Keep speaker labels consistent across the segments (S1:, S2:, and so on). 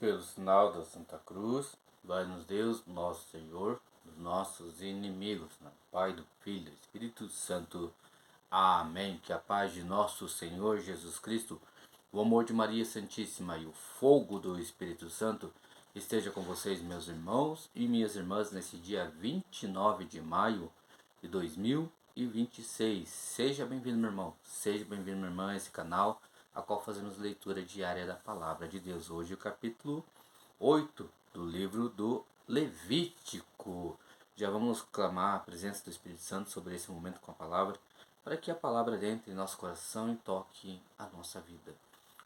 S1: Pelo sinal da Santa Cruz, vai-nos Deus, nosso Senhor, dos nossos inimigos, né? Pai, do Filho, do Espírito Santo. Amém. Que a paz de nosso Senhor Jesus Cristo, o amor de Maria Santíssima e o fogo do Espírito Santo esteja com vocês, meus irmãos e minhas irmãs, nesse dia 29 de maio de 2026. Seja bem-vindo, meu irmão. Seja bem-vindo, minha irmã, a esse canal, a qual fazemos leitura diária da Palavra de Deus. Hoje o capítulo 8 do livro do Levítico. Já vamos clamar a presença do Espírito Santo sobre esse momento com a palavra, para que a palavra entre em nosso coração e toque a nossa vida.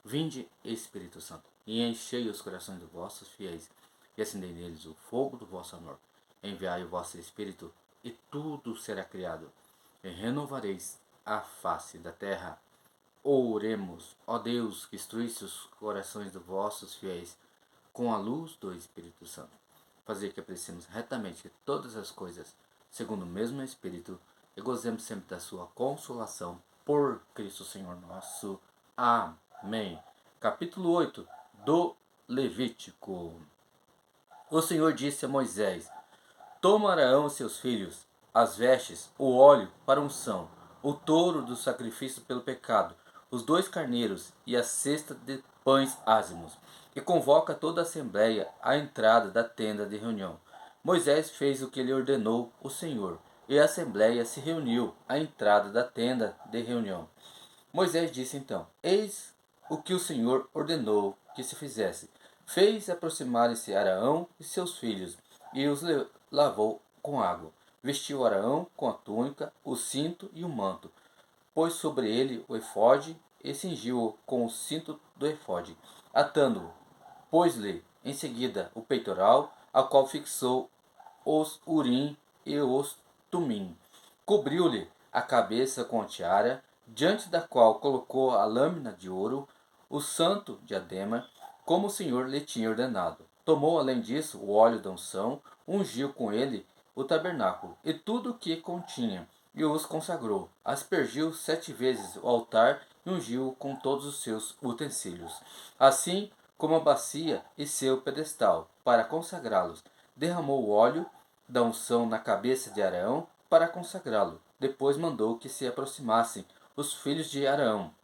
S1: Vinde, Espírito Santo, e enchei os corações dos vossos fiéis, e acendei neles o fogo do vosso amor. Enviai o vosso Espírito, e tudo será criado, e renovareis a face da terra. Oremos, ó Deus, que instruísse os corações dos vossos fiéis com a luz do Espírito Santo. Fazer que apreciemos retamente todas as coisas, segundo o mesmo Espírito, e gozemos sempre da sua consolação, por Cristo Senhor nosso. Amém. Capítulo 8 do Levítico. O Senhor disse a Moisés: Toma Arão e seus filhos, as vestes, o óleo para unção, o touro do sacrifício pelo pecado, os 2 carneiros e a cesta de pães ázimos, e convoca toda a assembleia à entrada da tenda de reunião. Moisés fez o que lhe ordenou o Senhor, e a assembleia se reuniu à entrada da tenda de reunião. Moisés disse então: Eis o que o Senhor ordenou que se fizesse. Fez aproximarem-se Arão e seus filhos, e os lavou com água. Vestiu Arão com a túnica, o cinto e o manto. Pôs sobre ele o efode e cingiu-o com o cinto do efode. Atando-o, pôs-lhe em seguida o peitoral, a qual fixou os urim e os tumim. Cobriu-lhe a cabeça com a tiara, diante da qual colocou a lâmina de ouro, o santo diadema, como o Senhor lhe tinha ordenado. Tomou, além disso, o óleo da unção, ungiu com ele o tabernáculo e tudo o que continha, e os consagrou. Aspergiu 7 vezes o altar e ungiu-o com todos os seus utensílios, assim como a bacia e seu pedestal, para consagrá-los. Derramou o óleo da unção na cabeça de Arão para consagrá-lo. Depois mandou que se aproximassem os filhos de Arão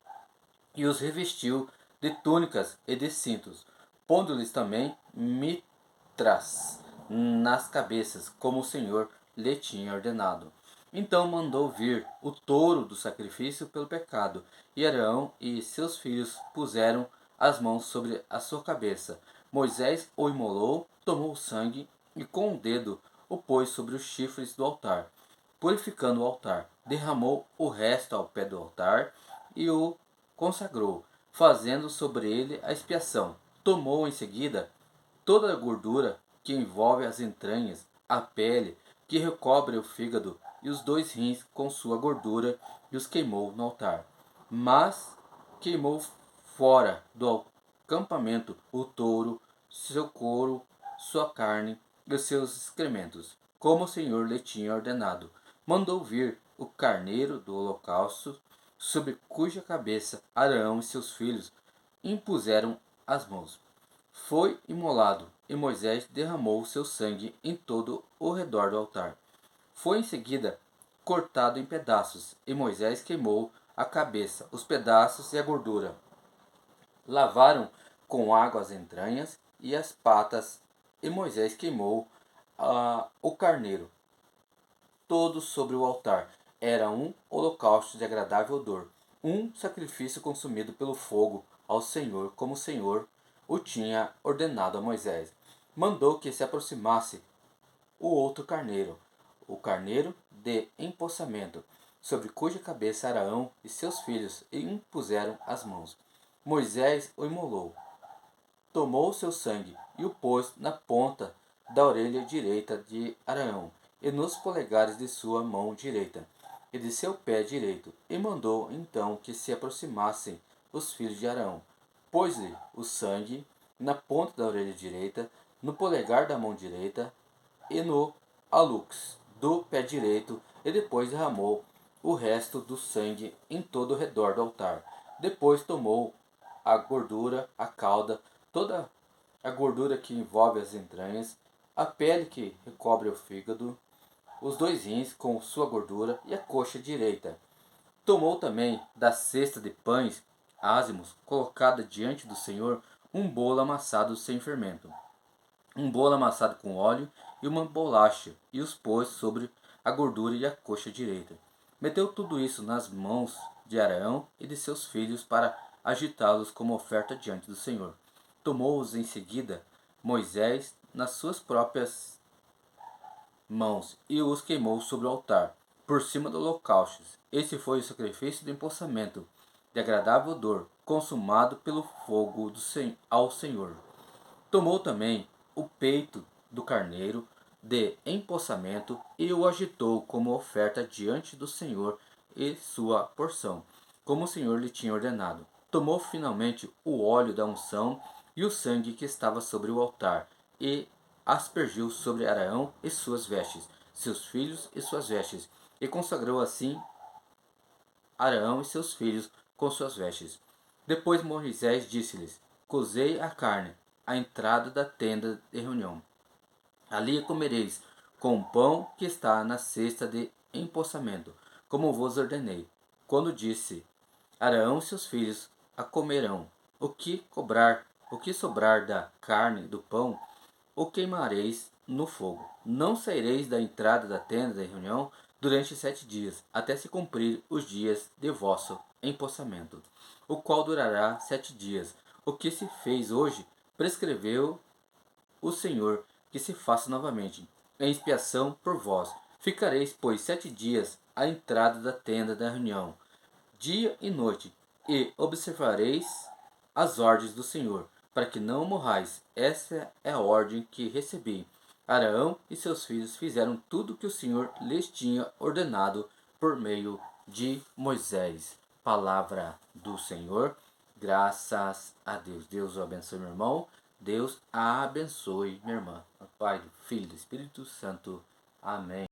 S1: e os revestiu de túnicas e de cintos, pondo-lhes também mitras nas cabeças, como o Senhor lhe tinha ordenado. Então mandou vir o touro do sacrifício pelo pecado, e Arão e seus filhos puseram as mãos sobre a sua cabeça. Moisés o imolou, tomou o sangue e com o dedo o pôs sobre os chifres do altar, purificando o altar. Derramou o resto ao pé do altar e o consagrou, fazendo sobre ele a expiação. Tomou em seguida toda a gordura que envolve as entranhas, a pele que recobre o fígado e os 2 rins com sua gordura, e os queimou no altar. Mas queimou fora do acampamento o touro, seu couro, sua carne e os seus excrementos, como o Senhor lhe tinha ordenado. Mandou vir o carneiro do holocausto, sobre cuja cabeça Arão e seus filhos impuseram as mãos. Foi imolado, e Moisés derramou seu sangue em todo o redor do altar. Foi em seguida cortado em pedaços, e Moisés queimou a cabeça, os pedaços e a gordura. Lavaram com água as entranhas e as patas, e Moisés queimou o carneiro, todo sobre o altar. Era um holocausto de agradável odor, um sacrifício consumido pelo fogo ao Senhor, como o Senhor o tinha ordenado a Moisés. Mandou que se aproximasse o outro carneiro, o carneiro de empossamento, sobre cuja cabeça Arão e seus filhos impuseram as mãos. Moisés o imolou, tomou seu sangue e o pôs na ponta da orelha direita de Arão e nos polegares de sua mão direita e de seu pé direito, e mandou então que se aproximassem os filhos de Arão. Pôs-lhe o sangue na ponta da orelha direita, no polegar da mão direita e no alux do pé direito, e depois derramou o resto do sangue em todo o redor do altar. Depois tomou a gordura, a cauda, toda a gordura que envolve as entranhas, a pele que recobre o fígado, os 2 rins com sua gordura e a coxa direita. Tomou também da cesta de pães ázimos colocada diante do Senhor um bolo amassado sem fermento, um bolo amassado com óleo e uma bolacha, e os pôs sobre a gordura e a coxa direita. Meteu tudo isso nas mãos de Arão e de seus filhos para agitá-los como oferta diante do Senhor. Tomou-os em seguida Moisés nas suas próprias mãos e os queimou sobre o altar, por cima do holocausto. Esse foi o sacrifício do empossamento, de agradável odor, consumado pelo fogo ao Senhor. Tomou também o peito do carneiro de empossamento e o agitou como oferta diante do Senhor e sua porção, como o Senhor lhe tinha ordenado. Tomou finalmente o óleo da unção e o sangue que estava sobre o altar, e aspergiu sobre Arão e suas vestes, seus filhos e suas vestes, e consagrou assim Arão e seus filhos com suas vestes. Depois Moisés disse-lhes: Cozei a carne à entrada da tenda de reunião. Ali a comereis com o pão que está na cesta de empossamento, como vos ordenei. Quando disse Arão e seus filhos a comerão, o que sobrar da carne do pão, o queimareis no fogo. Não saireis da entrada da tenda da reunião durante 7 dias, até se cumprir os dias de vosso empossamento, o qual durará 7 dias. O que se fez hoje, prescreveu o Senhor que se faça novamente, em expiação por vós. Ficareis, pois, 7 dias à entrada da tenda da reunião, dia e noite, e observareis as ordens do Senhor, para que não morrais. Essa é a ordem que recebi. Arão e seus filhos fizeram tudo o que o Senhor lhes tinha ordenado por meio de Moisés. Palavra do Senhor. Graças a Deus. Deus o abençoe, meu irmão. Deus a abençoe, minha irmã. Pai, do Filho e do Espírito Santo. Amém.